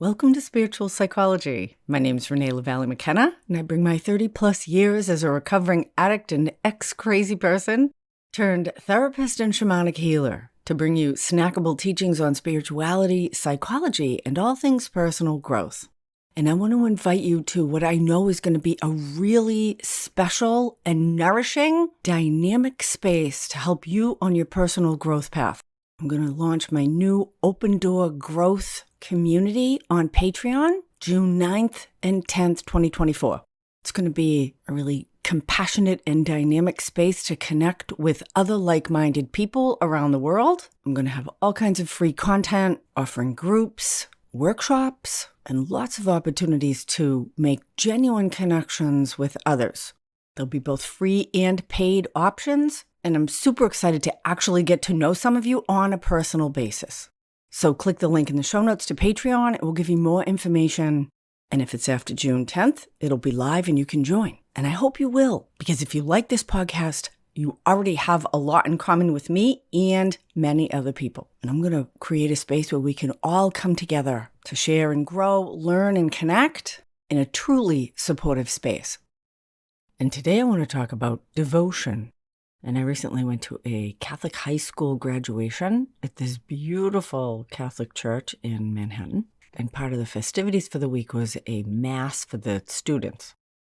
Welcome to Spiritual Psychology. My name is Renee McKenna, and I bring my 30-plus years as a recovering addict and ex-crazy person turned therapist and shamanic healer to bring you snackable teachings on spirituality, psychology, and all things personal growth. And I want to invite you to what I know is going to be a really special and nourishing, dynamic space to help you on your personal growth path. I'm going to launch my new open door growth community on Patreon, June 9th and 10th, 2024. It's going to be a really compassionate and dynamic space to connect with other like-minded people around the world. I'm going to have all kinds of free content, offering groups, workshops, and lots of opportunities to make genuine connections with others. There'll be both free and paid options, and I'm super excited to actually get to know some of you on a personal basis. So click the link in the show notes to Patreon. It will give you more information. And if it's after June 10th, it'll be live and you can join. And I hope you will, because if you like this podcast, you already have a lot in common with me and many other people. And I'm going to create a space where we can all come together to share and grow, learn and connect in a truly supportive space. And today I want to talk about devotion. And I recently went to a Catholic high school graduation at this beautiful Catholic church in Manhattan. And part of the festivities for the week was a mass for the students.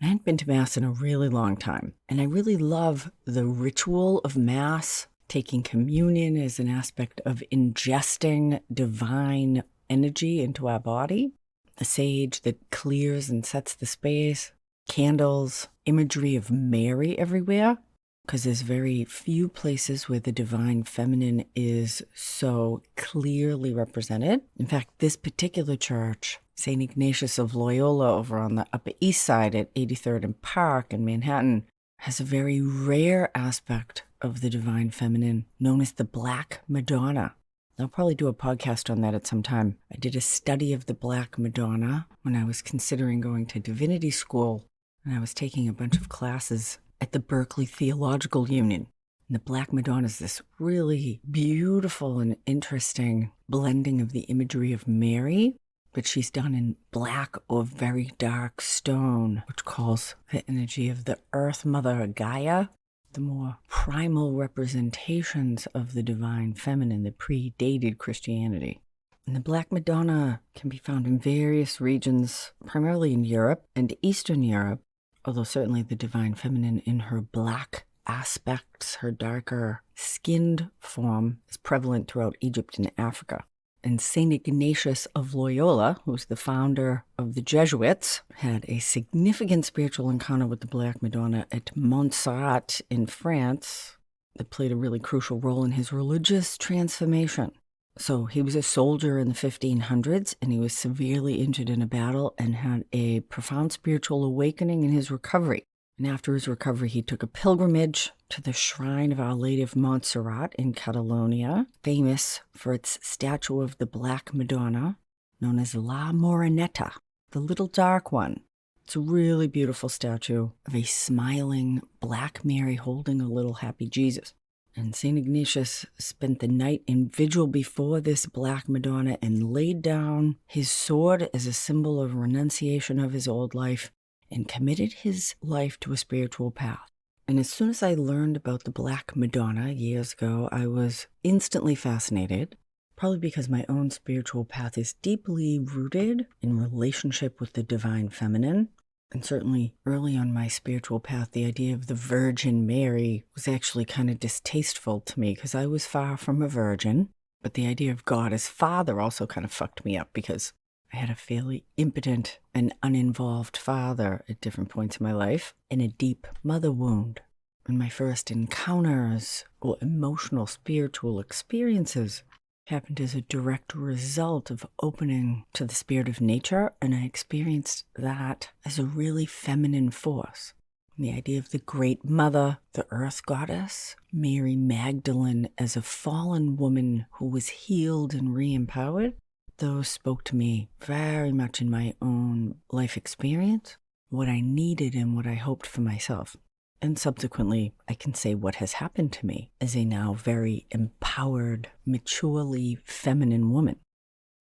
I hadn't been to mass in a really long time. And I really love the ritual of mass, taking communion as an aspect of ingesting divine energy into our body. The sage that clears and sets the space, candles, imagery of Mary everywhere. Because there's very few places where the divine feminine is so clearly represented. In fact, this particular church, St. Ignatius of Loyola over on the Upper East Side at 83rd and Park in Manhattan, has a very rare aspect of the divine feminine known as the Black Madonna. I'll probably do a podcast on that at some time. I did a study of the Black Madonna when I was considering going to divinity school, and I was taking a bunch of classes at the Berkeley Theological Union. And the Black Madonna is this really beautiful and interesting blending of the imagery of Mary, but she's done in black or very dark stone, which calls the energy of the Earth Mother Gaia, the more primal representations of the divine feminine that predated Christianity. And the Black Madonna can be found in various regions, primarily in Europe and Eastern Europe, although certainly the divine feminine in her black aspects, her darker skinned form, is prevalent throughout Egypt and Africa. And St. Ignatius of Loyola, who's the founder of the Jesuits, had a significant spiritual encounter with the Black Madonna at Montserrat in France that played a really crucial role in his religious transformation. So he was a soldier in the 1500s, and he was severely injured in a battle and had a profound spiritual awakening in his recovery. And after his recovery, he took a pilgrimage to the shrine of Our Lady of Montserrat in Catalonia, famous for its statue of the Black Madonna, known as La Moreneta, the little dark one. It's a really beautiful statue of a smiling Black Mary holding a little happy Jesus. And St. Ignatius spent the night in vigil before this Black Madonna and laid down his sword as a symbol of renunciation of his old life and committed his life to a spiritual path. And as soon as I learned about the Black Madonna years ago, I was instantly fascinated, probably because my own spiritual path is deeply rooted in relationship with the divine feminine. And certainly early on my spiritual path, the idea of the Virgin Mary was actually kind of distasteful to me because I was far from a virgin. But the idea of God as Father also kind of fucked me up because I had a fairly impotent and uninvolved father at different points in my life and a deep mother wound. And my first encounters or emotional spiritual experiences happened as a direct result of opening to the spirit of nature, and I experienced that as a really feminine force. And the idea of the great mother, the earth goddess, Mary Magdalene as a fallen woman who was healed and re-empowered, those spoke to me very much in my own life experience, what I needed and what I hoped for myself. And subsequently, I can say what has happened to me as a now very empowered, maturely feminine woman.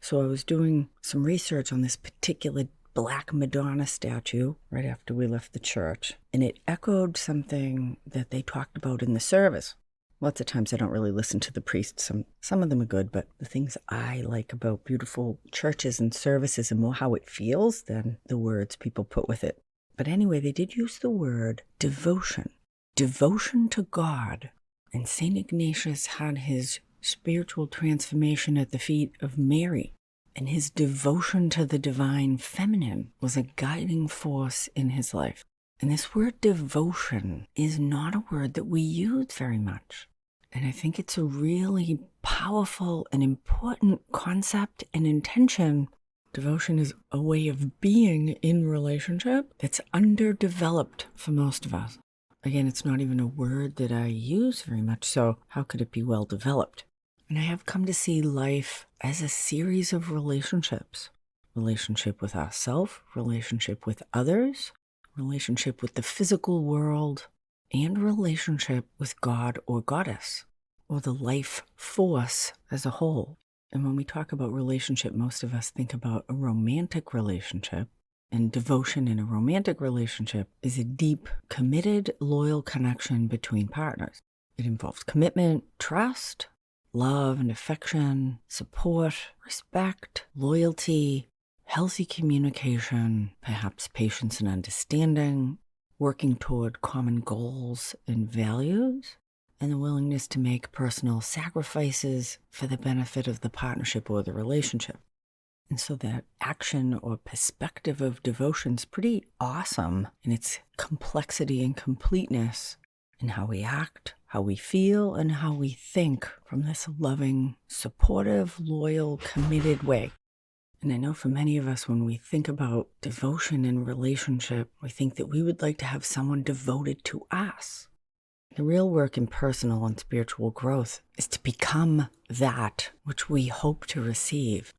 So I was doing some research on this particular Black Madonna statue right after we left the church, and it echoed something that they talked about in the service. Lots of times I don't really listen to the priests. Some of them are good, but the things I like about beautiful churches and services are more how it feels than the words people put with it. But anyway, they did use the word devotion. Devotion to God. And St. Ignatius had his spiritual transformation at the feet of Mary. And his devotion to the divine feminine was a guiding force in his life. And this word devotion is not a word that we use very much. And I think it's a really powerful and important concept and intention. Devotion is a way of being in relationship that's underdeveloped for most of us. Again, it's not even a word that I use very much, so how could it be well developed? And I have come to see life as a series of relationships. Relationship with ourselves, relationship with others, relationship with the physical world, and relationship with God or Goddess, or the life force as a whole. And when we talk about relationship, most of us think about a romantic relationship. And devotion in a romantic relationship is a deep, committed, loyal connection between partners. It involves commitment, trust, love and affection, support, respect, loyalty, healthy communication, perhaps patience and understanding, working toward common goals and values, and the willingness to make personal sacrifices for the benefit of the partnership or the relationship. And so that action or perspective of devotion is pretty awesome in its complexity and completeness in how we act, how we feel, and how we think from this loving, supportive, loyal, committed way. And I know for many of us, when we think about devotion in relationship, we think that we would like to have someone devoted to us. The real work in personal and spiritual growth is to become that which we hope to receive.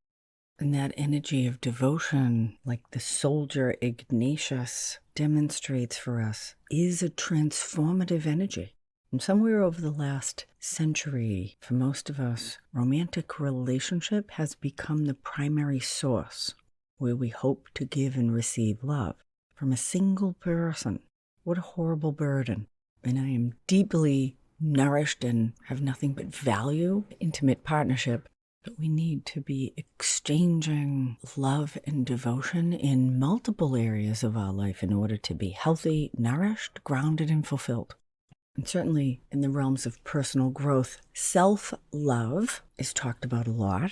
And that energy of devotion, like the soldier Ignatius demonstrates for us, is a transformative energy. And somewhere over the last century, for most of us, romantic relationship has become the primary source where we hope to give and receive love from a single person. What a horrible burden. And I am deeply nourished and have nothing but value, intimate partnership. But we need to be exchanging love and devotion in multiple areas of our life in order to be healthy, nourished, grounded, and fulfilled. And certainly in the realms of personal growth, self-love is talked about a lot.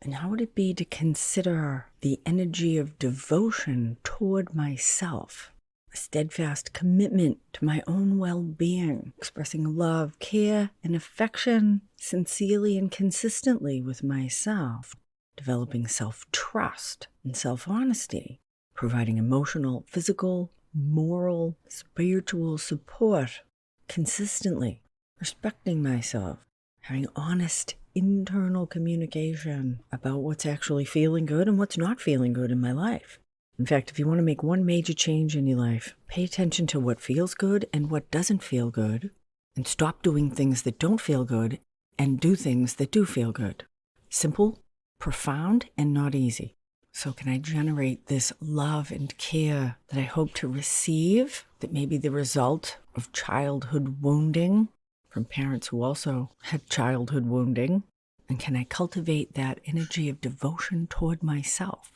And how would it be to consider the energy of devotion toward myself? A steadfast commitment to my own well-being, expressing love, care, and affection sincerely and consistently with myself, developing self-trust and self-honesty, providing emotional, physical, moral, spiritual support consistently, respecting myself, having honest internal communication about what's actually feeling good and what's not feeling good in my life. In fact, if you want to make one major change in your life, pay attention to what feels good and what doesn't feel good, and stop doing things that don't feel good and do things that do feel good. Simple, profound, and not easy. So can I generate this love and care that I hope to receive, that may be the result of childhood wounding from parents who also had childhood wounding? And can I cultivate that energy of devotion toward myself?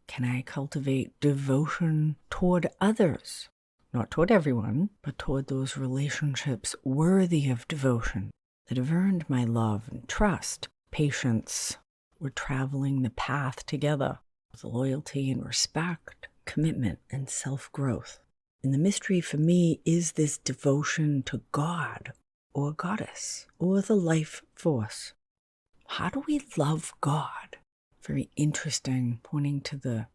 Can I cultivate devotion toward others? Not toward everyone, but toward those relationships worthy of devotion that have earned my love and trust, patience. We're traveling the path together with loyalty and respect, commitment and self-growth. And the mystery for me is this devotion to God or Goddess or the life force. How do we love God? Very interesting, pointing to the,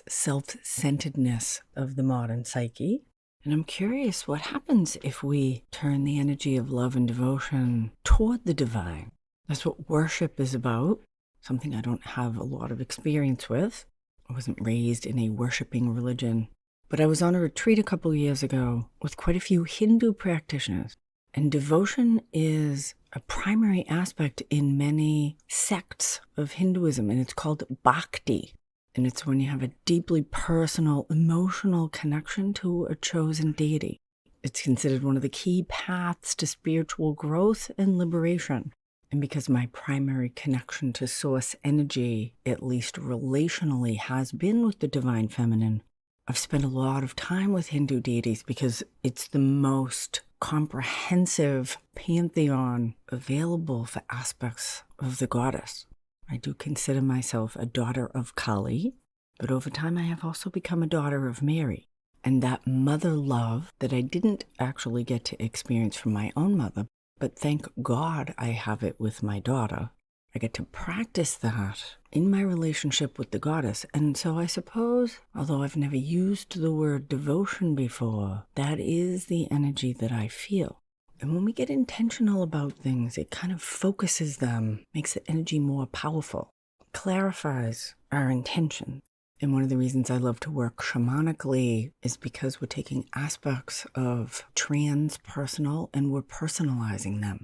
self-centeredness of the modern psyche. And I'm curious what happens if we turn the energy of love and devotion toward the divine. That's what worship is about, something I don't have a lot of experience with. I wasn't raised in a worshiping religion, but I was on a retreat a couple years ago with quite a few Hindu practitioners. And devotion is a primary aspect in many sects of Hinduism, and it's called Bhakti. And it's when you have a deeply personal, emotional connection to a chosen deity. It's considered one of the key paths to spiritual growth and liberation. And because my primary connection to source energy, at least relationally, has been with the divine feminine, I've spent a lot of time with Hindu deities because it's the most comprehensive pantheon available for aspects of the goddess. I do consider myself a daughter of Kali, but over time I have also become a daughter of Mary. And that mother love that I didn't actually get to experience from my own mother, but thank God I have it with my daughter. I get to practice that in my relationship with the goddess. And so I suppose, although I've never used the word devotion before, that is the energy that I feel. And when we get intentional about things, it kind of focuses them, makes the energy more powerful, clarifies our intention. And one of the reasons I love to work shamanically is because we're taking aspects of transpersonal and we're personalizing them,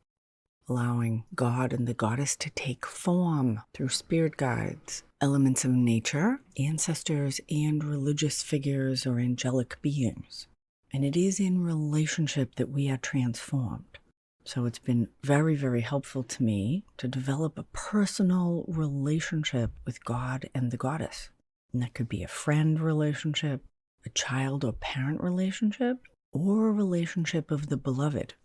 allowing God and the goddess to take form through spirit guides, elements of nature, ancestors, and religious figures or angelic beings. And it is in relationship that we are transformed. So it's been very, very helpful to me to develop a personal relationship with God and the goddess. And that could be a friend relationship, a child or parent relationship, or a relationship of the beloved.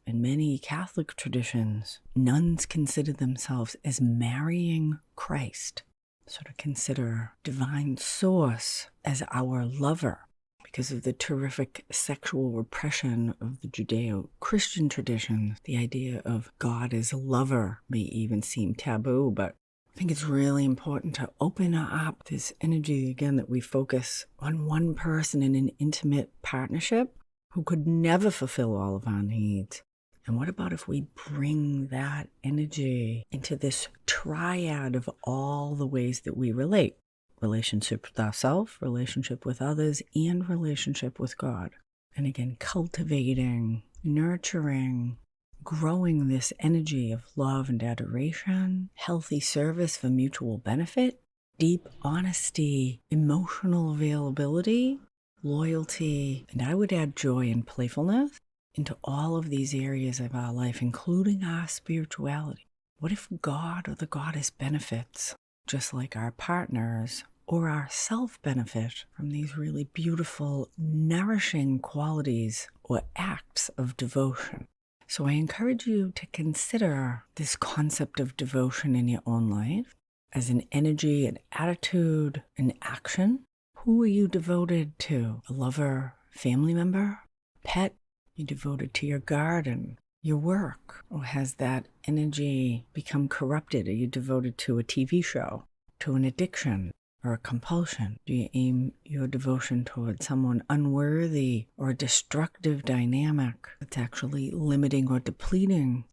In many Catholic traditions, nuns consider themselves as marrying Christ. Sort of consider divine source as our lover. Because of the terrific sexual repression of the Judeo-Christian traditions, the idea of God as a lover may even seem taboo, but I think it's really important to open up this energy again that we focus on one person in an intimate partnership who could never fulfill all of our needs. And what about if we bring that energy into this triad of all the ways that we relate? Relationship with ourselves, relationship with others, and relationship with God. And again, cultivating, nurturing, growing this energy of love and adoration, healthy service for mutual benefit, deep honesty, emotional availability, loyalty, and I would add joy and playfulness into all of these areas of our life, including our spirituality. What if God or the goddess benefits just like our partners or ourself benefit from these really beautiful, nourishing qualities or acts of devotion? So I encourage you to consider this concept of devotion in your own life as an energy, an attitude, an action. Who are you devoted to? A lover, family member, pet? You devoted to your garden, your work? Or has that energy become corrupted? Are you devoted to a TV show, to an addiction, or a compulsion? Do you aim your devotion towards someone unworthy or a destructive dynamic that's actually limiting or depleting?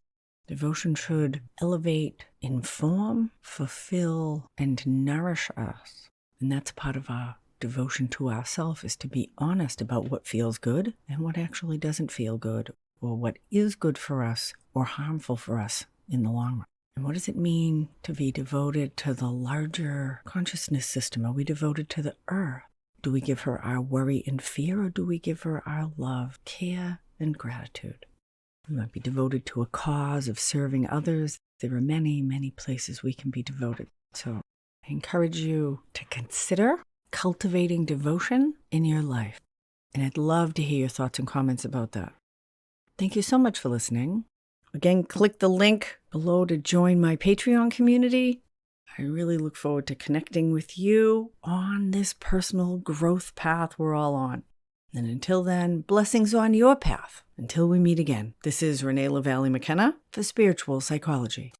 Devotion should elevate, inform, fulfill, and nourish us. And that's part of our devotion to ourselves, is to be honest about what feels good and what actually doesn't feel good, or what is good for us or harmful for us in the long run. And what does it mean to be devoted to the larger consciousness system? Are we devoted to the earth? Do we give her our worry and fear, or do we give her our love, care, and gratitude? We might be devoted to a cause of serving others. There are many, many places we can be devoted. So I encourage you to consider cultivating devotion in your life. And I'd love to hear your thoughts and comments about that. Thank you so much for listening. Again, click the link below to join my Patreon community. I really look forward to connecting with you on this personal growth path we're all on. And until then, blessings on your path. Until we meet again, this is Renee McKenna for Spiritual Psychology.